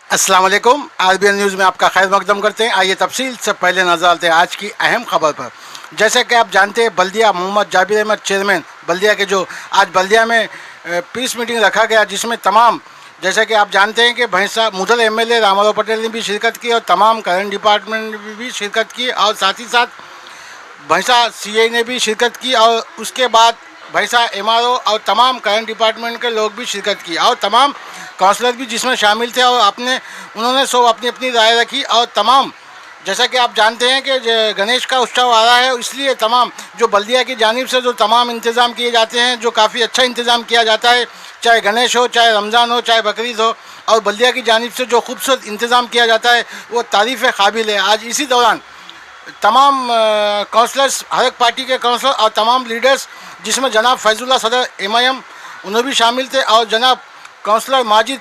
अस्सलाम वालेकुम। RBN news में आपका खैर मकदम करते हैं। आइए तफसील से पहले नजर डालते हैं आज की अहम खबर पर। जैसे कि आप जानते हैं, बल्दिया मोहम्मद जाबिर अहमद चेयरमैन बल्दिया के जो आज बल्दिया में पीस मीटिंग रखा गया, जिसमें तमाम, जैसे कि आप जानते हैं कि भैंसा मुदल एमएलए रामाराव पटेल ने भी शिरकत की और तमाम करंट डिपार्टमेंट ने भी शिरकत की और साथ ही साथ भैंसा सीआई ने भी शिरकत की और उसके बाद भैंसा एमआरओ और तमाम करंट डिपार्टमेंट के लोग भी शिरकत की और तमाम काउंसलर भी जिसमें शामिल थे और उन्होंने सब अपनी अपनी राय रखी। और तमाम, जैसा कि आप जानते हैं कि गणेश का उत्सव आ रहा है, इसलिए तमाम जो बल्दिया की जानिब से जो तमाम इंतज़ाम किए जाते हैं, जो काफ़ी अच्छा इंतज़ाम किया जाता है, चाहे गणेश हो, चाहे रमज़ान हो, चाहे बकरीद हो, और बल्दिया की जानिब से जो खूबसूरत इंतज़ाम किया जाता है वो तारीफ़ काबिल है। आज इसी दौरान तमाम काउंसलर्स, हर एक पार्टी के काउंसलर और तमाम लीडर्स, जिसमें जनाब फैजुल्ला सदर एमआईएम उन्हें भी शामिल थे और जनाब काउंसलर माजिद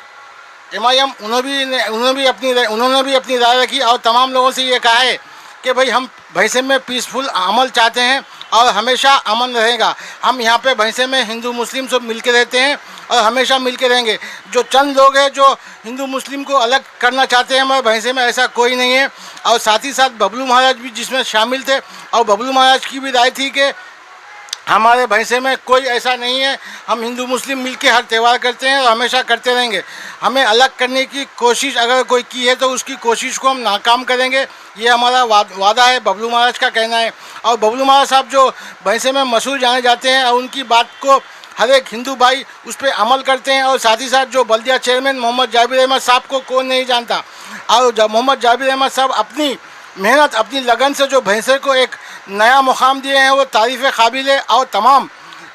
एमआईएम उन्होंने भी अपनी राय रखी और तमाम लोगों से ये कहा है कि भाई हम भैंसे में पीसफुल अमल चाहते हैं और हमेशा अमन रहेगा। हम यहाँ पे भैंसे में हिंदू मुस्लिम सब मिल के रहते हैं और हमेशा मिल के रहेंगे। जो चंद लोग हैं जो हिंदू मुस्लिम को अलग करना चाहते हैं, मगर भैंसे में ऐसा कोई नहीं है। और साथ ही साथ बबलू महाराज भी जिसमें शामिल थे और बबलू महाराज की भी राय थी कि हमारे भैंसे में कोई ऐसा नहीं है, हम हिंदू मुस्लिम मिलके हर त्यौहार करते हैं और हमेशा करते रहेंगे। हमें अलग करने की कोशिश अगर कोई की है तो उसकी कोशिश को हम नाकाम करेंगे, ये हमारा वादा है, बबलू महाराज का कहना है। और बबलू महाराज साहब जो भैंसे में मशहूर जाने जाते हैं और उनकी बात को हर एक हिंदू भाई उस पर अमल करते हैं। और साथ ही साथ जो बल्दिया चेयरमैन मोहम्मद जाबिर अहमद साहब को कौन नहीं जानता, और जब मोहम्मद जाबिर अहमद साहब अपनी मेहनत, अपनी लगन से जो भैंसे को एक नया मुकाम दिए हैं, वो तारीफ़ काबिल है। और तमाम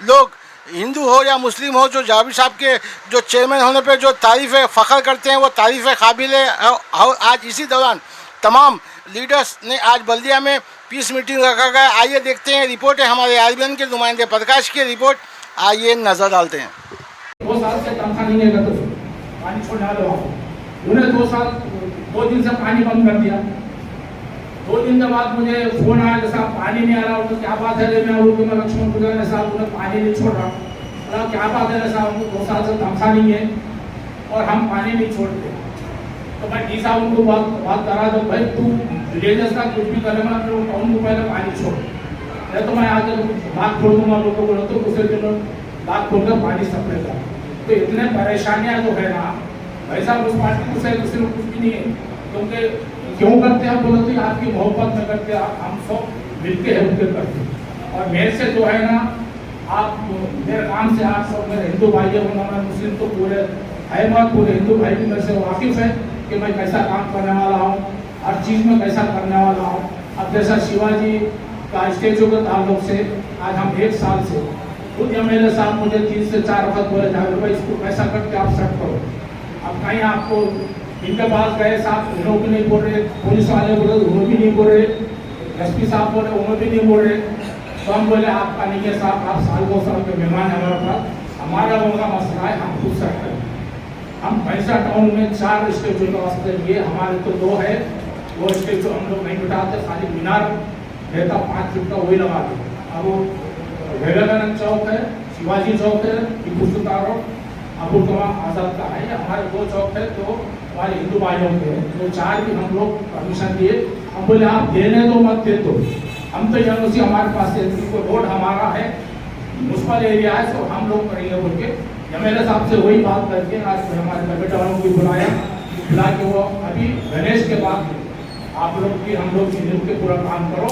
लोग हिंदू हो या मुस्लिम हो, जो जाबिर साहब के जो चेयरमैन होने पे जो तारीफ़ फ़ख्र करते हैं, वो तारीफ़ काबिल है। और आज इसी दौरान तमाम लीडर्स ने आज बल्दिया में पीस मीटिंग रखा गया। आइए देखते हैं, रिपोर्ट है हमारे आरबीएन के नुमाइंदे प्रकाश की रिपोर्ट, आइए नज़र डालते हैं। 2 साल से तनख्वाह नहीं लेगा तो पानी छोड़ डालो। उन्हें 2 दिन से पानी बंद कर दिया। 2 दिन के बाद मुझे फोन आया कि साहब पानी नहीं आ रहा। तो क्या बात है? मैं लक्ष्मण गुजर साहब उन्हें पानी नहीं छोड़ रहा। क्या बात है साहब, 2 साल से तनख्वाह नहीं है और हम पानी नहीं छोड़ते। तो मैं डी साहब उनको बात करा दो, भाई तू विलेजर्स का कुछ भी करेगा तो टाउन को पहले पानी छोड़, नहीं तो मैं आगे बात खोल दूंगा लोगों को, तो दूसरे दिन बात खोलकर पानी सप्लाई कर। तो इतने परेशानियां जो है ना भाई साहब, उस पार्टी को से दूसरे कुछ भी नहीं है। क्योंकि क्यों करते हैं बोलो तो आपकी मोहब्बत में करते हैं, हम सब मिलके है उनके करते। और मेरे से जो है ना, आप मेरे काम से आप सब मेरे हिंदू भाई है, मुस्लिम तो पूरे अहमद पूरे हिंदू भाई भी मेरे से वाकिफ है कि मैं कैसा काम करने वाला हूँ, हर चीज़ में कैसा करने वाला हूँ। अब जैसा शिवाजी का स्टेचू के ताल्लुक से आज हम 1 साल से खुद एमएलए साहब मुझे 3 से 4 वक्त बोले जाकर भाई इसको कैसा करके आप सेट करो। अब कहीं आपको इनके पास गए साहब, उन्होंने भी नहीं बोल रहे, पुलिस वाले बोले उन्होंने भी नहीं बोल रहे, एसपी साहब बोले उन्होंने भी नहीं बोल रहे। तो हम बोले आपका नहीं है साहब, आप साल 2 साल के मेहमान है हमारे पास, हमारा उनका मसला है, हम खुद सेट करें। हम भैंसा टाउन में 4 स्टेचू का वास्ते लिए, हमारे तो 2 है, वो स्टेचू हम लोग नहीं बिठाते, खाली मीनार रहता 5 फीट का वही लगा दे। अब वो विवेकानंद चौक है, शिवाजी चौक है, टीपू सुल्तान रोड, अबुल कलाम आज़ाद का है, हमारे 2 चौक है तो हमारे हिंदू भाइयों के हैं। तो 4 भी हम लोग परमिशन दिए। हम बोले आप देने दो मत दे दो, हम तो एनओसी हमारे पास है, रोड हमारा है, म्यूनसिपल एरिया है, तो हम लोग करेंगे बोल के एमएलए साहब से वही बात करके आज हमारे कमेटी वालों को बुला के वो अभी गणेश के बाद आप लोग भी हम लोग मिल के पूरा काम करो।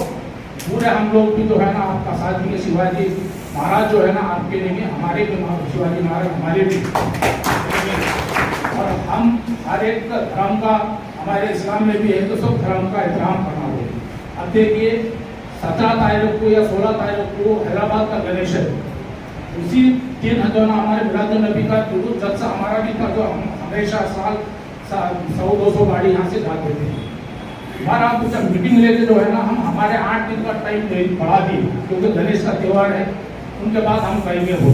पूरे हम लोग भी जो है ना आपका साथ दिए, शिवाजी महाराज जो है ना आपके लिए भी, हमारे भी शिवाजी महाराज हमारे भी, और हम हर एक धर्म का, हमारे इस्लाम में भी है तो सब धर्म का एहतराम करना होगा। अब देखिए 17 तारीख को या 16 तारीख को हैदराबाद का गणेश है, उसी दिन जो ना हमारे मिलाद नबी का जुलूस जलसा हमारा भी था, जो हम हमेशा साल 100-200 गाड़ी यहाँ से जाते थे। हमारा कुछ मीटिंग लेके जो है ना हम हमारे 8 दिन का टाइम बढ़ा दिए, क्योंकि गणेश का त्यौहार है, उनके बाद हम कहेंगे हो।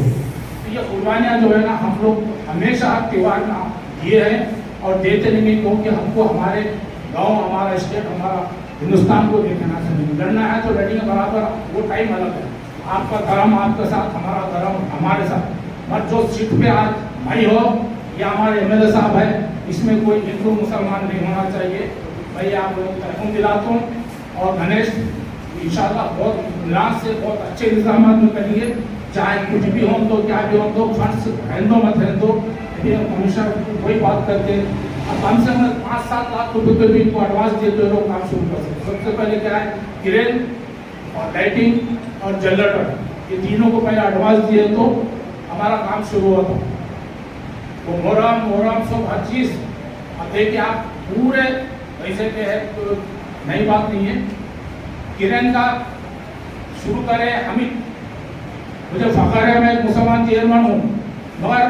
तो ये कुर्बानियाँ जो है ना हम लोग हमेशा त्यौहार में दिए हैं और देते रहेंगे, क्योंकि हमको हमारे गांव, हमारा स्टेट, हमारा हिंदुस्तान को देखना चाहिए। लड़ना है तो लड़ेंगे बराबर, वो टाइम अलग है। आपका धर्म आपके साथ, हमारा धर्म हमारे साथ। बट जो सीट पे आज भाई हो या हमारे एमएलए साहब है, इसमें कोई हिंदू मुसलमान नहीं होना चाहिए। मैं आप लोगों को तहफ़ुम दिलाता हूँ और गणेश इंशाल्लाह बहुत मिलान से बहुत अच्छे इंतजाम में करेंगे। चाहे कुछ भी हो तो क्या भी हो तो फंड्स रहने मत रहने दो, हमेशा वही बात करते हैं। अब कम से कम 5-7 लाख रुपये भी इनको एडवांस देते हुए लोग काम शुरू कर सकते। सबसे पहले क्या है, क्रेन और लाइटिंग और जनरेटर, ये तीनों को पहले एडवांस दिए तो हमारा काम शुरू होता। वो मोहरम सब हर चीज़ अब देखिए आप पूरे वैसे के है, तो नई बात नहीं है। किरण का शुरू करें हम ही, मुझे फखर है मैं एक मुसलमान चेयरमैन हूँ, मगर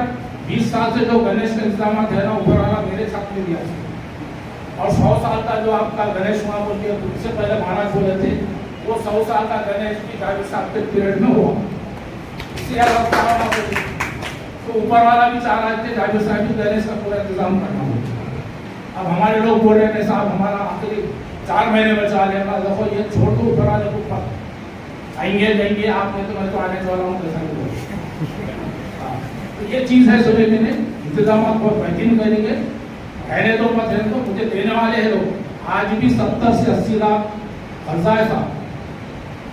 20 साल से जो गणेश का इंतजाम है ना ऊपर वाला मेरे साथ में दिया। और 100 साल का जो आपका गणेश हुआ बोलते हैं, उससे पहले महाराज बोले थे, वो 100 साल का गणेश की 40 साल के पीरियड में हुआ। इससे अलग तो ऊपर वाला भी चाह रहे थे जावेद साहब भी गणेश का पूरा इंतजाम करना। अब हमारे लोग बोल रहे थे साहब हमारा आखिरी 4 महीने बचा लेना, देखो ये छोड़ दो ऊपर वाले को, आएंगे जाएंगे आप नहीं तो मैं तो आने वाला हूँ कैसा। तो ये चीज़ है सुबह मैंने इंतजाम बहुत बेहतरीन करेंगे। कहने तो मत है तो मुझे देने वाले हैं लोग। आज भी 70 से 80 लाख कर्जा है साहब।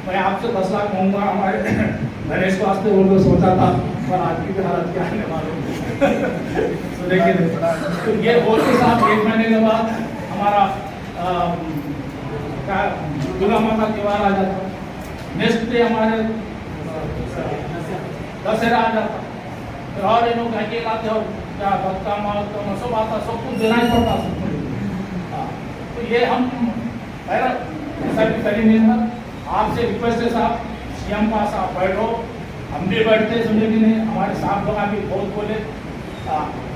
मैं आपसे 10 लाख मांगूंगा हमारे गणेश वास्ते, वो लोग सोचा था, पर आज की हालत क्या आने वाले। तो ये बोलते साहब 1 महीने के बाद हमारा दुर्गा माँ का त्यौहार आ जाता, नेक्स्ट डे हमारे दशहरा आ जाता। फिर और इन लोग कहेंगे लाते हो क्या बदका माल तो सब आता, सब कुछ देना ही पड़ता सबको। तो ये हम पहला ऐसा भी करेंगे। आपसे रिक्वेस्ट है साहब, सीएम पास आप बैठो, हम भी बैठते सुने कि नहीं, हमारे साहब लोग भी बहुत बोले,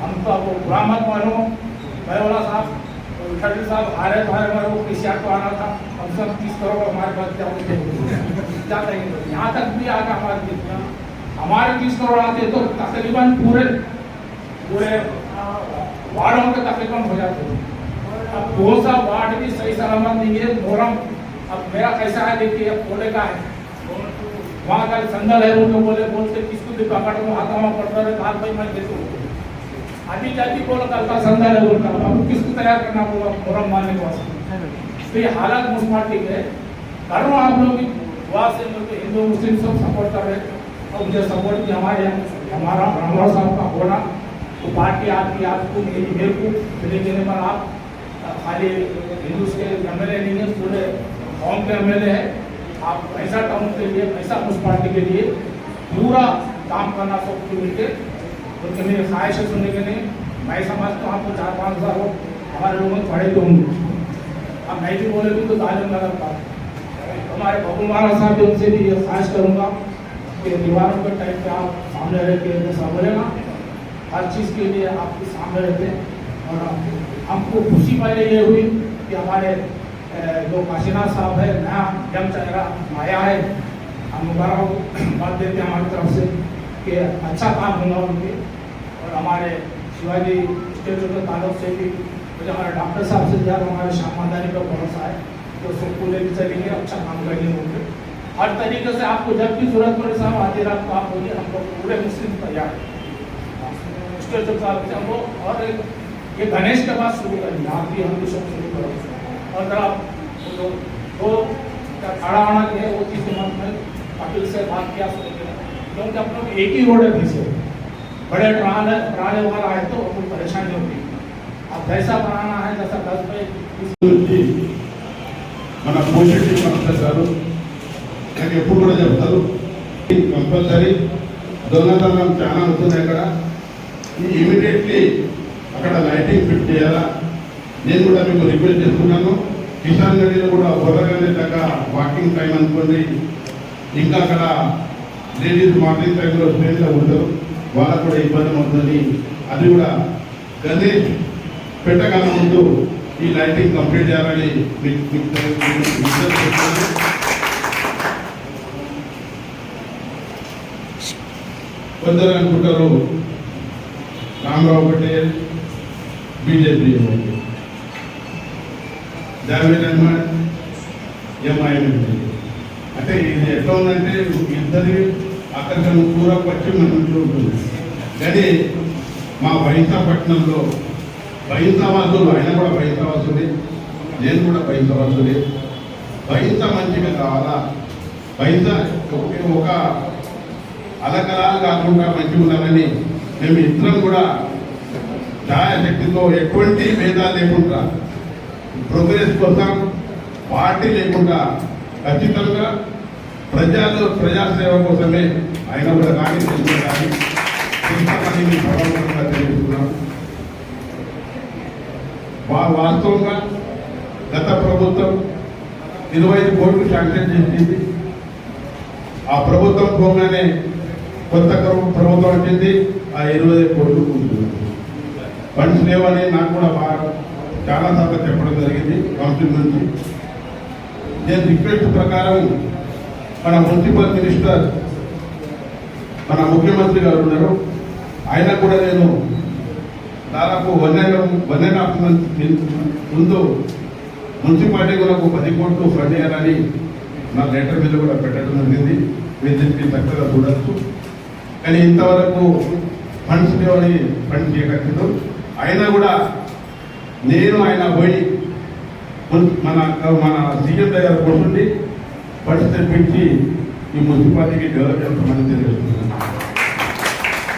हम तो आपको बुरा मत मानो। बहवाला साहब खड़े साहब आ रहे तुम्हारे हमारे वो केसीआर को आना था, हम सब 30 करोड़ हमारे पास क्या करेंगे। यहाँ तक भी आगा हमारे 30 करोड़ आते तो तकरीबन पूरे वार्डों के तकरीबन हो जाते। अब 2 सा वार्ड भी सही सलामत नहीं है। मोहरम अब मेरा कैसा है देखिए, अब बोले का है वहाँ का संदल है, वो बोलते किसको भी पकड़ में हाथा वहाँ पड़ता है, हाथ भाई मैं देता हूँ। अभी जाती बोला करता संदल है बोलता, अब किसको तैयार करना होगा मोहरम मानने को वास्ते। तो ये हालत मुस्माटिक है। कर रहा हूँ आप लोग वहाँ से हिंदू मुस्लिम सब सपोर्ट कर रहे हैं और मुझे सपोर्ट भी हमारे हमारा रामराव साहब का होना, तो पार्टी आपकी आपको मेरे को चले देने पर आप खाली हिंदू के एमएलए नहीं है, पूरे कौम के एमएलए है। आप पैसा टाउन के लिए, पैसा उस पार्टी के लिए पूरा काम करना सबको मिलकर, क्योंकि मेरी ख्वाहिश है सुनने के नहीं। मैं समझता हूँ आपको 4-5 हज़ार लोग हमारे लोगों को पढ़े तो होंगे। अब नहीं भी बोले तो तालीम लगा पाते। हमारे बबू महाराज साहब भी उनसे भी ये ख्वाहिश करूँगा कि दीवारों के टाइम पे आप सामने रह के जैसा बोलेगा, हर चीज़ के लिए आपके सामने रहते हैं। और हमको खुशी पहले ये हुई कि हमारे जो काशीनाथ साहब है, नया जम चेहरा आया है, हम मुबारक बात देते हैं हमारी तरफ से कि अच्छा काम होगा उनके। और हमारे शिवाजी स्टेचू के ताल्लुक से भी मुझे हमारे डॉक्टर साहब से ज़्यादा हमारे शाह मादानी पर भरोसा है तो सबको लेकर चलेंगे, अच्छा काम करेंगे उनके। हर तरीके से आपको जब भी जरूरत पड़े साहब आधी रात को आप बोलिए, हम लोग पूरे मुस्लिम तैयार हैं स्टेचू साहब से हम लोग। और ये गणेश के बाद शुरू करेंगे, आप भी हम भी सब शुरू करेंगे। और अगर आप तो खड़ा होना जो है वो चीज़ में पाटिल से बात किया सुनेंगे, क्योंकि हम लोग एक ही रोड है पीछे, बड़े ट्राले वगैरह आए तो कोई परेशानी होती। अब वैसा बनाना है जैसा 10 में మన పోషిటీ మాట్లాడతారు, నాకు ఎప్పుడు కూడా చెప్తారు కంపల్సరీ దొంగతనం చాలా అవుతుంది అక్కడ, ఇమీడియట్లీ అక్కడ లైటింగ్ ఫిట్ చేయాలా. నేను కూడా మీకు రిక్వెస్ట్ చేస్తున్నాను, కిసాన్ గడిలో కూడా బొర్రగానే దాకా వాకింగ్ టైం అనుకోండి, ఇంకా అక్కడ లేడీస్ మార్నింగ్ టైంలో స్టేజ్లో ఉంటారు, వాళ్ళకు కూడా ఇబ్బంది అవుతుంది. అది కూడా గణేష్ పెట్టగల ముందు ఈ లైటింగ్ కంప్లీట్ చేయాలని కొందరు అనుకుంటారు రామరావు పటేల్ బీజేపీ జావేద్ అహ్మద్ ఎంఐఎం. అంటే ఇది ఎట్లా ఉందంటే ఇద్దరి ఆకర్షణ పూరకు వచ్చి మన ఇంట్లో ఉంటుంది. కానీ మా బైంసాపట్నంలో బైంసావాసులు, ఆయన కూడా బైంసావాసులే, నేను కూడా బైంసావాసులే. బైంసా మంచిగా కావాలా, బైంసా ఒక అలకలాలు కాకుండా మంచిగా ఉండాలని మేము ఇద్దరం కూడా ఛాయాశక్తితో ఎటువంటి భేదాలు లేకుండా ప్రోగ్రెస్ కోసం పార్టీ లేకుండా ఖచ్చితంగా ప్రజాసేవ కోసమే ఆయన కూడా కానీ తెలుస్తున్నాం. వాస్తవంగా గత ప్రభుత్వం 25 కోట్లు శాంక్షన్ చేసింది. ఆ ప్రభుత్వం పోగానే కొత్త ప్రభుత్వం వచ్చింది, ఆ 25 కోట్లు కూర్చుంది. ఫండ్స్ లేవని నాకు కూడా చాలా సార్లు చెప్పడం జరిగింది కౌన్సిల్ నుంచి. నేను రిక్వెస్ట్ ప్రకారం మన మున్సిపల్ మినిస్టర్, మన ముఖ్యమంత్రి గారు ఉన్నారు, ఆయన కూడా నేను దాదాపు 1.5 ముందు మున్సిపాలిటీ కూడా 10 కోట్లు ఫండ్ చేయాలని నా లెటర్ మీద కూడా పెట్టడం జరిగింది. మీరు దీనికి చక్కగా చూడవచ్చు. కానీ ఇంతవరకు ఫండ్స్ లేవని ఫండ్ చేయగలదు. అయినా కూడా నేను ఆయన పోయి మన సీఎం దగ్గర కూర్చుండి ఫండ్స్ తెప్పించి ఈ మున్సిపాలిటీకి డెవలప్ చేస్తామని తెలియజేస్తున్నాను.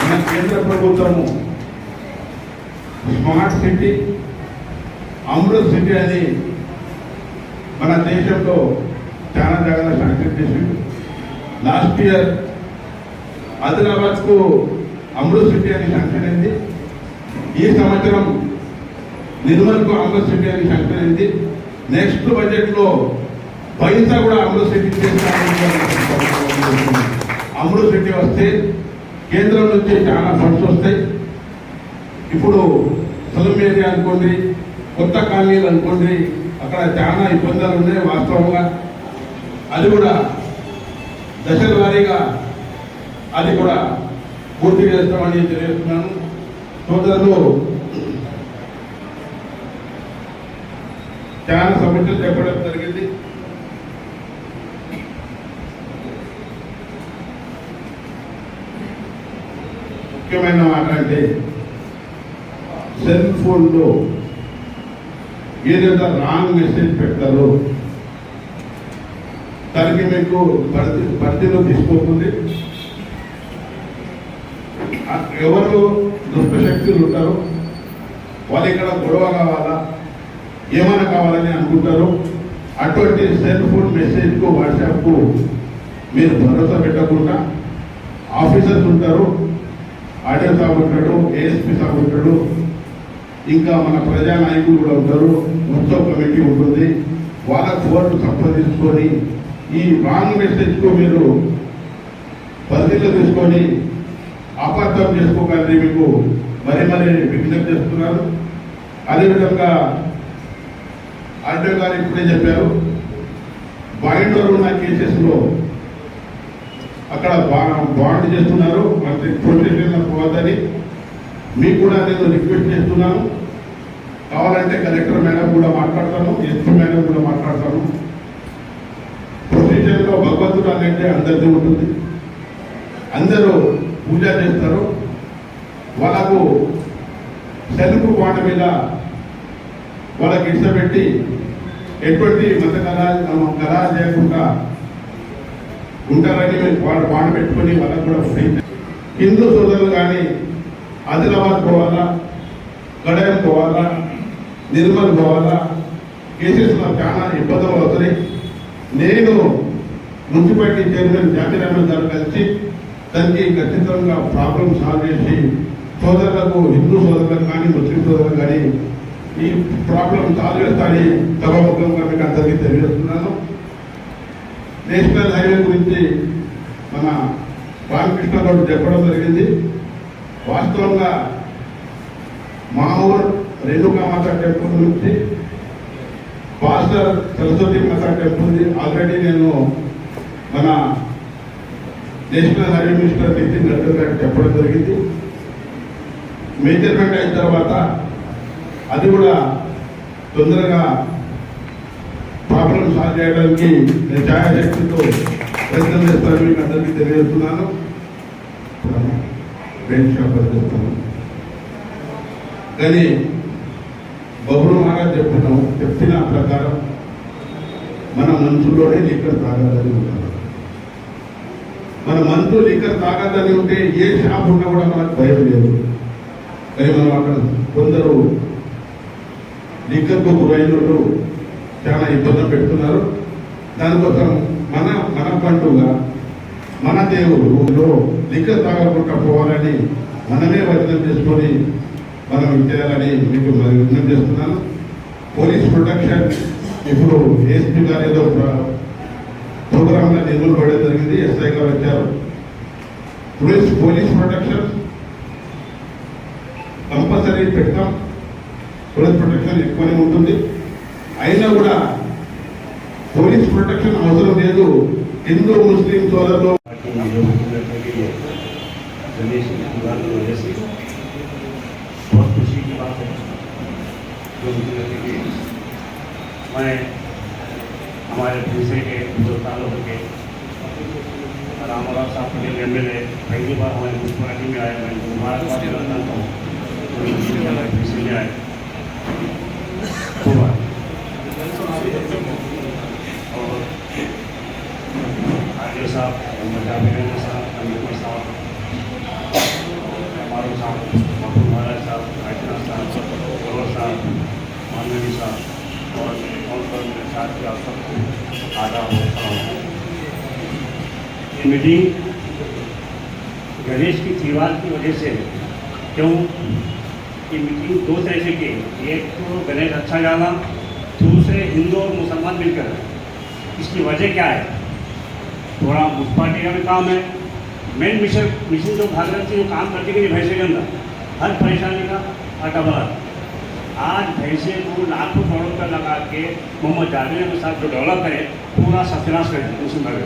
మన కేంద్ర ప్రభుత్వము స్మార్ట్ సిటీ, అమృత్ సిటీ అని మన దేశంలో చాలా జాగ్రత్త శాంక్షన్ చేసింది. లాస్ట్ ఇయర్ ఆదిలాబాద్కు అమృత్ సిటీ అని శాంక్షన్ అయింది. ఈ సంవత్సరం నిర్మల్కు అమృత్ సిటీ అని శాంక్షన్ అయింది. నెక్స్ట్ బడ్జెట్లో బైంసా కూడా అమృత్ సిటీ అమృత్ సిటీ వస్తే కేంద్రం నుంచి చాలా ఫండ్స్ వస్తాయి. ఇప్పుడు స్లమ్ ఏరియా అనుకోండి, కొత్త కాలనీలు అనుకోండి, అక్కడ చాలా ఇబ్బందులు ఉన్నాయి. వాస్తవంగా అది కూడా దశల వారీగా అది కూడా పూర్తి చేస్తామని తెలియజేస్తున్నాను. సోదరులు చాలా సమస్యలు చెప్పడం జరిగింది. ముఖ్యమైన మాట అంటే సెల్ ఫోన్లో ఏదైతే రాంగ్ మెసేజ్ పెడతారో దానికి మీకు పరిధిలో తీసుకోతుంది. ఎవరు దుష్టశక్తులు ఉంటారో వాళ్ళు ఇక్కడ గొడవ కావాలా, ఏమైనా కావాలని అనుకుంటారు. అటువంటి సెల్ ఫోన్ మెసేజ్కు వాట్సాప్కు మీరు భరోసా పెట్టకుండా, ఆఫీసర్స్ ఉంటారు, ఆడియో సాబ్ ఉంటాడు, ఏఎస్పీ సాబ్ ఉంటాడు, ఇంకా మన ప్రజానాయకులు కూడా ఉంటారు, ఉత్సవ కమిటీ ఉంటుంది. వాళ్ళ ఫోన్లు సంప్రదించుకొని ఈ రాంగ్ మెసేజ్కు మీరు పరిధిలో తీసుకొని అపార్థం చేసుకోగలని మీకు మరీ విజ్ఞప్తి చేస్తున్నారు. అదేవిధంగా ఆర్డీఓ గారు ఇప్పుడే చెప్పారు, బాయిండర్ ఉన్న కేసెస్లో అక్కడ బాండ్ చేస్తున్నారు, మరి ప్రొటెక్షన్ పోవద్దని మీకు కూడా నేను రిక్వెస్ట్ చేస్తున్నాను. కావాలంటే కలెక్టర్ మేడం కూడా మాట్లాడతాను, ఎస్పీ మేడం కూడా మాట్లాడతాను. ప్రొసీజర్లో భగవంతుడు అనేది అందరిది ఉంటుంది. అందరూ పూజ చేస్తారు. వాళ్ళకు సెల్ఫ్ బాండ్ మీద వాళ్ళకి ఇష్టపెట్టి ఎటువంటి మత కళా చేయకుండా ఉంటారని వాళ్ళు బాండ్ పెట్టుకొని వాళ్ళకు కూడా ఫ్రీ. హిందూ సోదరులు కానీ ఆదిలాబాద్ పోవాలా, కడయం పోవాలా, నిర్మల్ పోవాలా, కేసెస్లో చాలా ఇబ్బందులు అవుతున్నాయి. నేను మున్సిపాలిటీ చైర్మన్ జాకిర్ అహ్మద్ గారు కలిసి దానికి ఖచ్చితంగా ప్రాబ్లం సాల్వ్ చేసి సోదరులకు, హిందూ సోదరులకు కానీ ముస్లిం సోదరులకు కానీ ఈ ప్రాబ్లం సాల్వ్ చేస్తానని సభాముఖంగా మీకు అందరికీ తెలియజేస్తున్నాను. నేషనల్ హైవే గురించి మన రామకృష్ణ గారు చెప్పడం జరిగింది. వాస్తవంగా మా ఊరు రేణుకా మాత టెంపుల్ నుంచి పాస్టర్ సరస్వతి మాత టెంపుల్ ఆల్రెడీ నేను మన national highway minister Nitin Gadkari గారికి చెప్పడం జరిగింది. మెజర్మెంట్ అయిన తర్వాత అది కూడా తొందరగా ప్రాబ్లం సాల్వ్ చేయడానికి నేను ఛాయాశక్తితో ప్రయత్నం చేస్తాను. మీకు అందరికీ తెలియజేస్తున్నాను. బెంచ్ షాపర్ చేస్తాను. కానీ బబురు మహారాజ్ చెప్పిన ప్రకారం మన మనసులోనే లిక్కర్ తాగాలని ఉంటారు. మన మనసు లిక్కర్ తాగాలని ఉంటే ఏ షాప్ ఉన్నా కూడా మనకు భయం లేదు. కానీ మనం అక్కడ కొందరు లిక్కర్కు గురైనట్టు చాలా ఇబ్బంది పెడుతున్నారు. దానికోసం మన పండుగ మన దేవుడు లిక్కర్ తాగకుండా పోవాలని మనమే వచనం చేసుకొని మనం చేయాలని మీకు విజ్ఞప్తి చేస్తున్నాను. పోలీస్ ప్రొటెక్షన్ ఇప్పుడు ఏఎస్పీ గారు ఏదో ప్రోగ్రాంలో నిధులు పడేది జరిగింది. ఎస్ఐ గారు వచ్చారు. పోలీస్ ప్రొటెక్షన్ కంపల్సరీ పెడతాం. పోలీస్ ప్రొటెక్షన్ ఎక్కువనే ఉంటుంది. అయినా కూడా పోలీస్ ప్రొటెక్షన్ అవసరం లేదు. హిందూ ముస్లిం సోదరులు बहुत खुशी की बात है जो मुझे लगे कि मैं हमारे भूसे के जो ताल्लुक के रामाराव साहब के MLA पहली बार हमारे मुख्यमंत्री में आए। मैं मुबारकबाद देना चाहता हूँ तो हमारे भूसे में आए और आगे साहब जाबिर साहब अमीर साहब हमारे साहब महाराज साहब आयतना साहब गौरव साहब मानवी साहब और मेरे साथ के आप सबको आदाब होता हूँ। ये मीटिंग गणेश की त्योहार की वजह से क्यों ये मीटिंग दो तरह से की। एक तो गणेश अच्छा जाना, दूसरे हिंदू और मुसलमान मिलकर। इसकी वजह क्या है? थोड़ा मुस्पाटी का भी काम है। मेन मिशन जो भागीरथ जो काम करती है भैंसे के अंदर हर परेशानी का आटा बना। आज भैंसे को लाखों करोड़ का लगा के मोहम्मद जावेद के साथ जो डेवलप करे पूरा सत्यानाश कर दिया मुस्लिम भाई।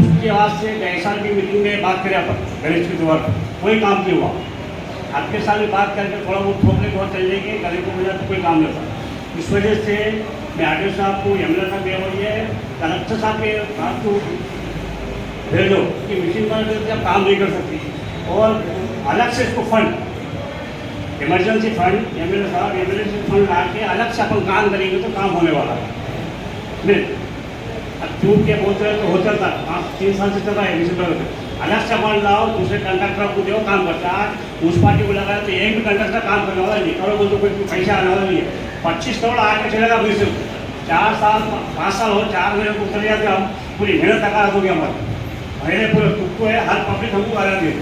उसके बाद से गए साल की मीटिंग में बात करें अपन गणेश के द्वार पर कोई काम नहीं हुआ। आपके साल में बात करके थोड़ा बहुत ठोकने के बाद चल जाएंगे, गरीब को मिला तो कोई काम नहीं था। इस वजह से मैं आगे साहब को MLA साहब दिया हुई है कलेक्टर साहब के बात को भेजो कि मिशन पर जब काम नहीं कर सकती और अलग से इसको फंड इमरजेंसी फंड MLA साहब इमरजेंसी फंड ला के अलग से अपन काम करेंगे तो काम होने वाला है। नहीं अब चूक के बहुत रहे तो हो चलता 5-3 साल से चल रहा है मिशन पर अलग से फंड लाओ, दूसरे कंट्रैक्टर को दो काम करता है। उस पार्टी को लगाया तो एक भी कंट्रैक्टर काम करने वाला नहीं, करोड़ तो कोई पैसा आने वाला नहीं है। 25 करोड़ आगे चलेगा मिशन 4 साल 5 साल हो 4 महीने को चले जाते हम पूरी मेहनत लगा दोगे हमारे महीने पूरे तुमको है हर पब्लिक हमको करा दे।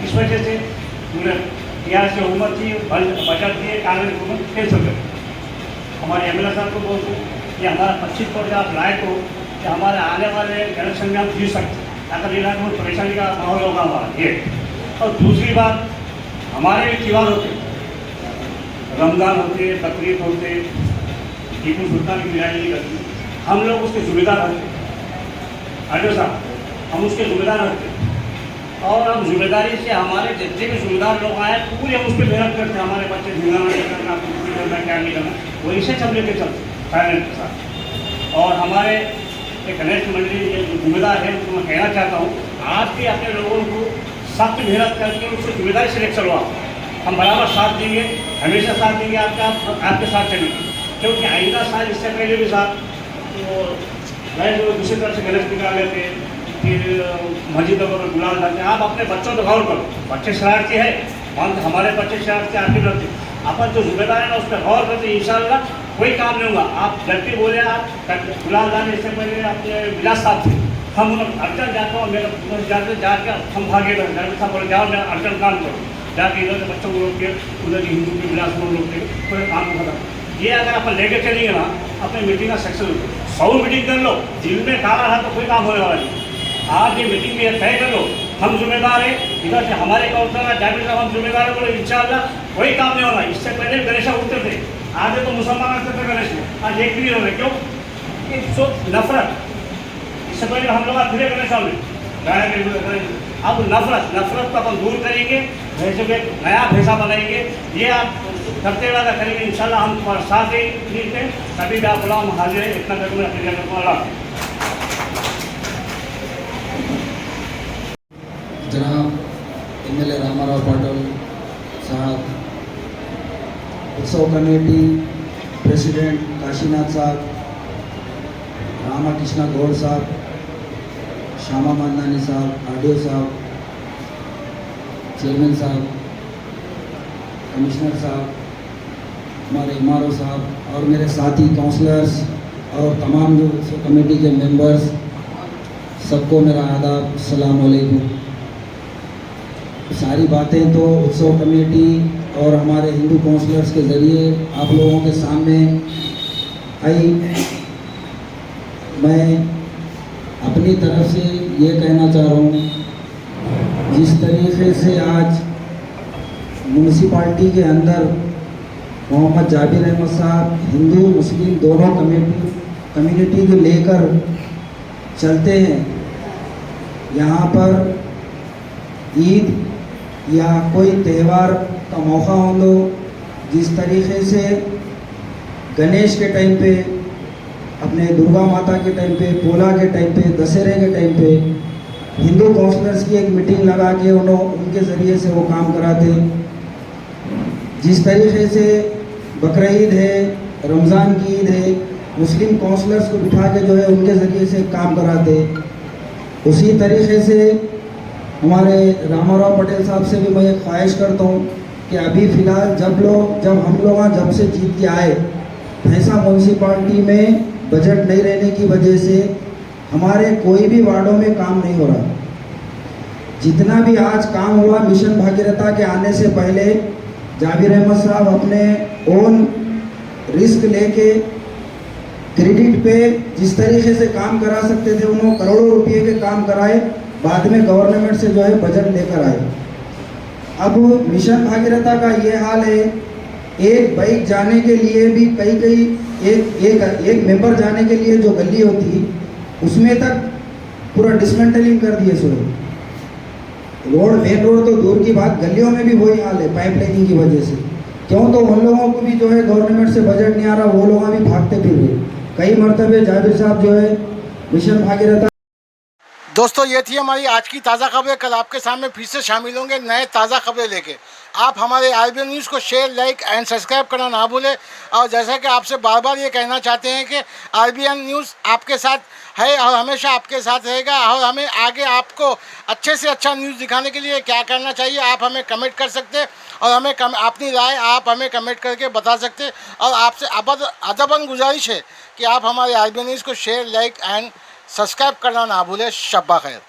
इस वजह से पूरे बिहार से हुकूमत थी बजट दिए कांग्रेस हुकूमत कैंसिल कर। हमारे MLA साहब को बोलते कि हमारा 25 करोड़ आप लाए तो कि हमारे आने वाले इलेक्शन में हम जीत सकते अगर इलाके में परेशानी का माहौल होगा हमारा ये। और दूसरी बात हमारे त्यौहार होते रमज़ान होते बकरीद होते टीपू सुल्तान की निगरानी करती हम लोग उसके जिम्मेदार रहते आगे साहब हम उसके जिम्मेदार रहते और हम जिम्मेदारी से हमारे जितने भी जिम्मेदार लोग आए पूरे हम उस पर मेहनत करते हैं। हमारे बच्चे झिंगाना नहीं करना कुछ नहीं करना क्या नहीं करना वही से सब लेके चलते फाइनेंस के साथ। और हमारे एक गणेश मंडली ये जो जिम्मेदार है उसको मैं कहना चाहता हूँ आज भी अपने लोगों को सख्त मेहनत करके उसकी जिम्मेदारी से लेकर चलवाओ। हम बराबर साथ देंगे, हमेशा साथ देंगे, आपके साथ चलेंगे। क्योंकि आइंदा साल इससे पहले भी साथ तो गए जो दूसरी तरफ से गणेश निकाल लेते फिर मस्जिदों पर गुलाल डालते। आप अपने बच्चों को गौर करो, बच्चे शरारती है हमारे बच्चे शरारती आप भी रहते अपन जो जिम्मेदार है ना उस पर गौर करते इंशाल्लाह कोई काम नहीं होगा। आप जब भी बोले आप गुलाल डालने इससे पहले अपने विलास साहब थे हम उन्हें अर्चन जाते हो मेरे जाते जाके हम भागे डॉक्टर साहब बोले जाओ मेरा अर्चन काम करो जाके इधर से बच्चों को रोक के उधर के हिंदू के विलास को रोक के पूरे काम को खत्म। ये अगर अपन लेके चलेंगे ना अपने मीटिंग का सक्सेस होगा। 100 मीटिंग कर लो दिल में काला रहा तो कोई काम होने वाला नहीं। आज ये मीटिंग में तय कर लो हम जिम्मेदार है इधर से हमारे काउंसलर जाबिर साहब हम जिम्मेदार है बोले इंशाल्लाह कोई काम नहीं होना। इससे पहले गणेश उठते थे आज तो मुसलमान आते थे गणेश में आज एक भी नहीं हो रहे क्यों? नफरत इससे पहले हम लोग फिरे गणेश में अब नफरत को अपन दूर करेंगे, भैंसों के नया भैंसा बनाएंगे। ये आप करते वाला करेंगे, इंशाल्लाह हम तुम्हारे साथ ही ठीक है। कभी भी आप बुलाओ, हम हाजिर है। इतना करके मैं अपनी जगह को अल्लाह। जनाब एमएलए रामाराव पाटिल साहब, उत्सव कमेटी प्रेसिडेंट काशीनाथ साहब, रामाकृष्णा गौड़ साहब, श्यामा मांदानी साहब, आरडीओ साहब, चेयरमैन साहब, कमिश्नर साहब, हमारे एमआरओ साहब और मेरे साथी काउंसलर्स और तमाम जो उत्सव कमेटी के मेंबर्स, सबको मेरा आदाब, अस्सलाम वालेकुम। सारी बातें तो उत्सव कमेटी और हमारे हिंदू काउंसलर्स के ज़रिए आप लोगों के सामने आई। मैं अपनी तरफ से ये कहना चाह रहा हूँ, जिस तरीके से आज म्यूनसिपाल्टी के अंदर मोहम्मद जाबिर अहमद साहब हिंदू मुस्लिम दोनों कम्युनिटी को लेकर चलते हैं, यहाँ पर ईद या कोई त्यौहार का मौका हो तो जिस तरीके से गणेश के टाइम पे, अपने दुर्गा माता के टाइम पे, पोला के टाइम पे, दशहरे के टाइम पे हिंदू काउंसलर्स की एक मीटिंग लगा के उनके ज़रिए से वो काम कराते। जिस तरीके से बकरीद है, रमज़ान की ईद है, मुस्लिम काउंसलर्स को बिठा के जो है उनके ज़रिए से काम कराते। उसी तरीके से हमारे रामाराव पटेल साहब से भी मैं एक ख्वाहिश करता हूँ कि अभी फ़िलहाल जब हम लोग से जीत के आए, भैंसा म्यूनसिपाल्टी में बजट नहीं रहने की वजह से हमारे कोई भी वार्डों में काम नहीं हो रहा। जितना भी आज काम हुआ मिशन भागीरथा के आने से पहले जाबिर अहमद साहब अपने ओन रिस्क लेके क्रेडिट पे जिस तरीके से काम करा सकते थे उन्होंने करोड़ों रुपए के काम कराए। बाद में गवर्नमेंट से जो है बजट लेकर आए। अब मिशन भागीरथा का ये हाल है, एक बाइक जाने के लिए भी एक मेंबर जाने के लिए जो गली होती उसमें तक पूरा डिसमेंटलिंग कर दिए सो रोड, मेन रोड तो दूर की बात, गलियों में भी वही हाल है पाइपलाइनिंग की वजह से। क्यों तो उन लोगों को भी जो है गवर्नमेंट से बजट नहीं आ रहा, वो लोग भी भागते फिर रहे। कई मरतबे जाबिर साहब जो है मिशन भागीरथा। दोस्तों ये थी हमारी आज की ताज़ा खबरें। कल आपके सामने फिर से शामिल होंगे नए ताज़ा खबरें लेके। आप हमारे आरबीएन न्यूज़ को शेयर, लाइक एंड सब्सक्राइब करना ना भूलें। और जैसा कि आपसे बार बार ये कहना चाहते हैं कि आरबीएन न्यूज़ आपके साथ है और हमेशा आपके साथ रहेगा। और हमें आगे आपको अच्छे से अच्छा न्यूज़ दिखाने के लिए क्या करना चाहिए, आप हमें कमेंट कर सकते हैं और हमें अपनी राय आप हमें कमेंट करके बता सकते हैं। और आपसे अदबन गुजारिश है कि आप हमारे आरबीएन न्यूज़ को शेयर, लाइक एंड सब्सक्राइब करना ना भूलें। शब्बा खैर।